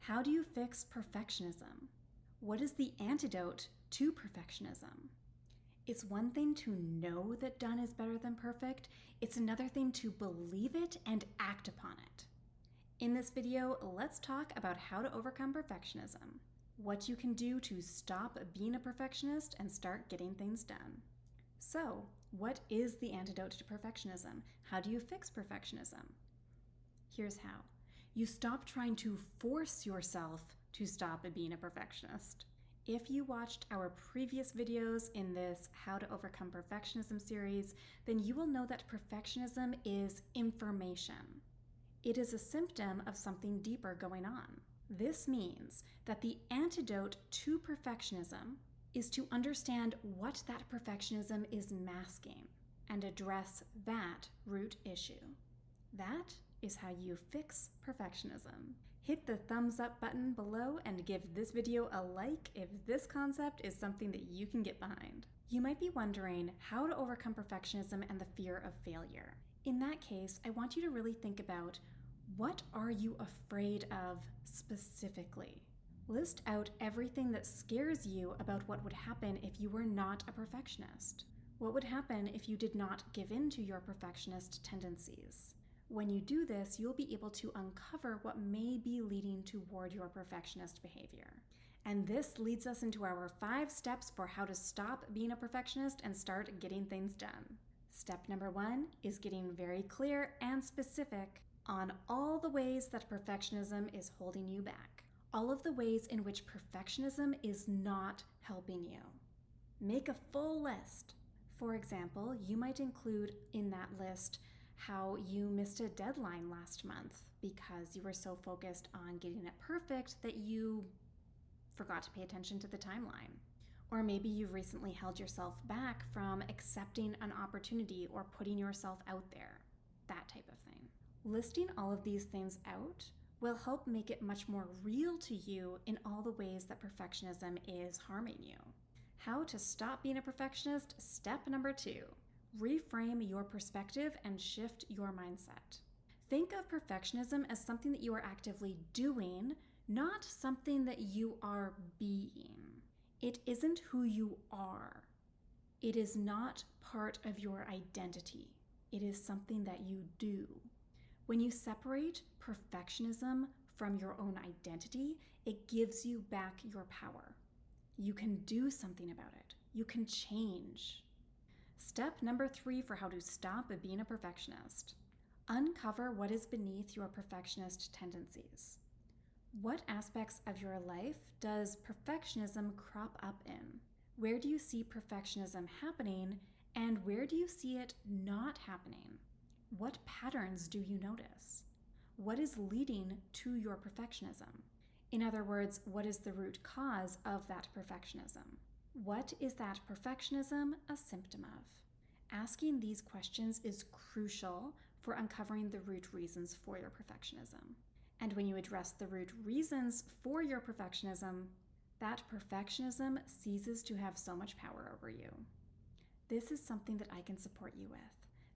How do you fix perfectionism? What is the antidote to perfectionism? It's one thing to know that done is better than perfect. It's another thing to believe it and act upon it. In this video, let's talk about how to overcome perfectionism, what you can do to stop being a perfectionist and start getting things done. So, what is the antidote to perfectionism? How do you fix perfectionism? Here's how. You stop trying to force yourself to stop being a perfectionist. If you watched our previous videos in this How to Overcome Perfectionism series, then you will know that perfectionism is information. It is a symptom of something deeper going on. This means that the antidote to perfectionism is to understand what that perfectionism is masking and address that root issue. That is how you fix perfectionism. Hit the thumbs up button below and give this video a like if this concept is something that you can get behind. You might be wondering how to overcome perfectionism and the fear of failure. In that case, I want you to really think about what are you afraid of specifically? List out everything that scares you about what would happen if you were not a perfectionist. What would happen if you did not give in to your perfectionist tendencies? When you do this, you'll be able to uncover what may be leading toward your perfectionist behavior. And this leads us into our 5 steps for how to stop being a perfectionist and start getting things done. Step number 1 is getting very clear and specific on all the ways that perfectionism is holding you back. All of the ways in which perfectionism is not helping you. Make a full list. For example, you might include in that list how you missed a deadline last month because you were so focused on getting it perfect that you forgot to pay attention to the timeline. Or maybe you've recently held yourself back from accepting an opportunity or putting yourself out there. That type of thing. Listing all of these things out will help make it much more real to you in all the ways that perfectionism is harming you. How to stop being a perfectionist? Step number 2. Reframe your perspective and shift your mindset. Think of perfectionism as something that you are actively doing, not something that you are being. It isn't who you are. It is not part of your identity. It is something that you do. When you separate perfectionism from your own identity, it gives you back your power. You can do something about it. You can change. Step number 3 for how to stop being a perfectionist. Uncover what is beneath your perfectionist tendencies. What aspects of your life does perfectionism crop up in? Where do you see perfectionism happening, and where do you see it not happening? What patterns do you notice? What is leading to your perfectionism? In other words, what is the root cause of that perfectionism? What is that perfectionism a symptom of? Asking these questions is crucial for uncovering the root reasons for your perfectionism. And when you address the root reasons for your perfectionism, that perfectionism ceases to have so much power over you. This is something that I can support you with.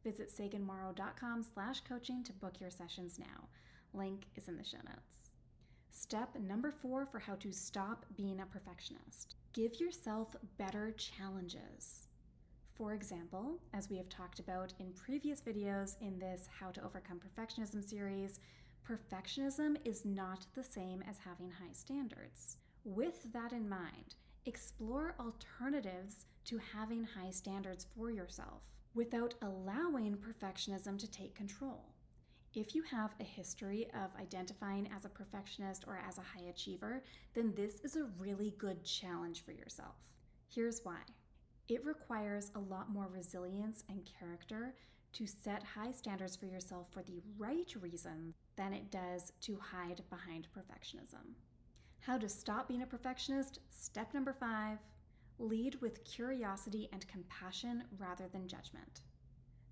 Visit saganmorrow.com/coaching to book your sessions now. Link is in the show notes. Step number 4 for how to stop being a perfectionist. Give yourself better challenges. For example, as we have talked about in previous videos in this How to Overcome Perfectionism series, perfectionism is not the same as having high standards. With that in mind, explore alternatives to having high standards for yourself without allowing perfectionism to take control. If you have a history of identifying as a perfectionist or as a high achiever, then this is a really good challenge for yourself. Here's why. It requires a lot more resilience and character to set high standards for yourself for the right reasons than it does to hide behind perfectionism. How to stop being a perfectionist? Step number 5. Lead with curiosity and compassion rather than judgment.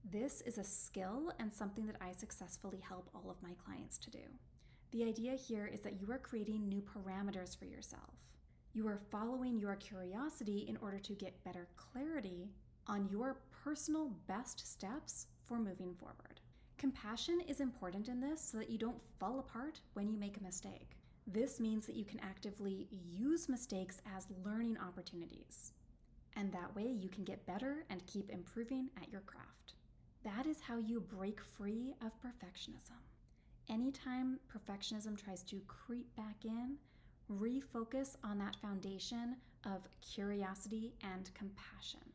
This is a skill and something that I successfully help all of my clients to do. The idea here is that you are creating new parameters for yourself. You are following your curiosity in order to get better clarity on your personal best steps for moving forward. Compassion is important in this so that you don't fall apart when you make a mistake. This means that you can actively use mistakes as learning opportunities. And that way you can get better and keep improving at your craft. That is how you break free of perfectionism. Anytime perfectionism tries to creep back in, refocus on that foundation of curiosity and compassion.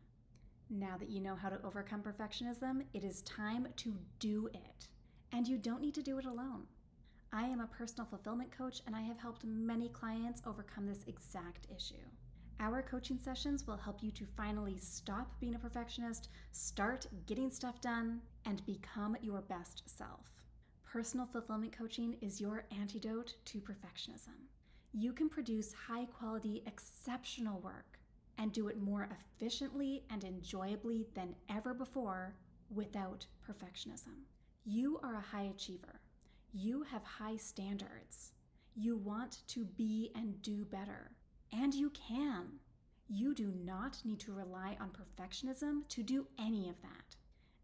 Now that you know how to overcome perfectionism, it is time to do it. And you don't need to do it alone. I am a personal fulfillment coach, and I have helped many clients overcome this exact issue. Our coaching sessions will help you to finally stop being a perfectionist, start getting stuff done, and become your best self. Personal fulfillment coaching is your antidote to perfectionism. You can produce high-quality, exceptional work and do it more efficiently and enjoyably than ever before without perfectionism. You are a high achiever. You have high standards. You want to be and do better. And you can. You do not need to rely on perfectionism to do any of that.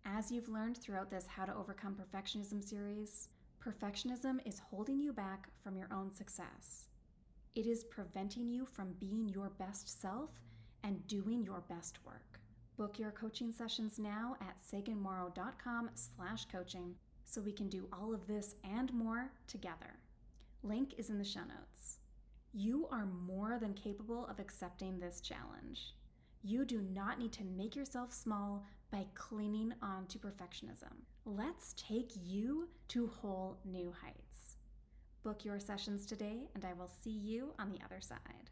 As you've learned throughout this How to Overcome Perfectionism series, perfectionism is holding you back from your own success. It is preventing you from being your best self and doing your best work. Book your coaching sessions now at saganmorrow.com/coaching so we can do all of this and more together. Link is in the show notes. You are more than capable of accepting this challenge. You do not need to make yourself small by clinging on to perfectionism. Let's take you to whole new heights. Book your sessions today, and I will see you on the other side.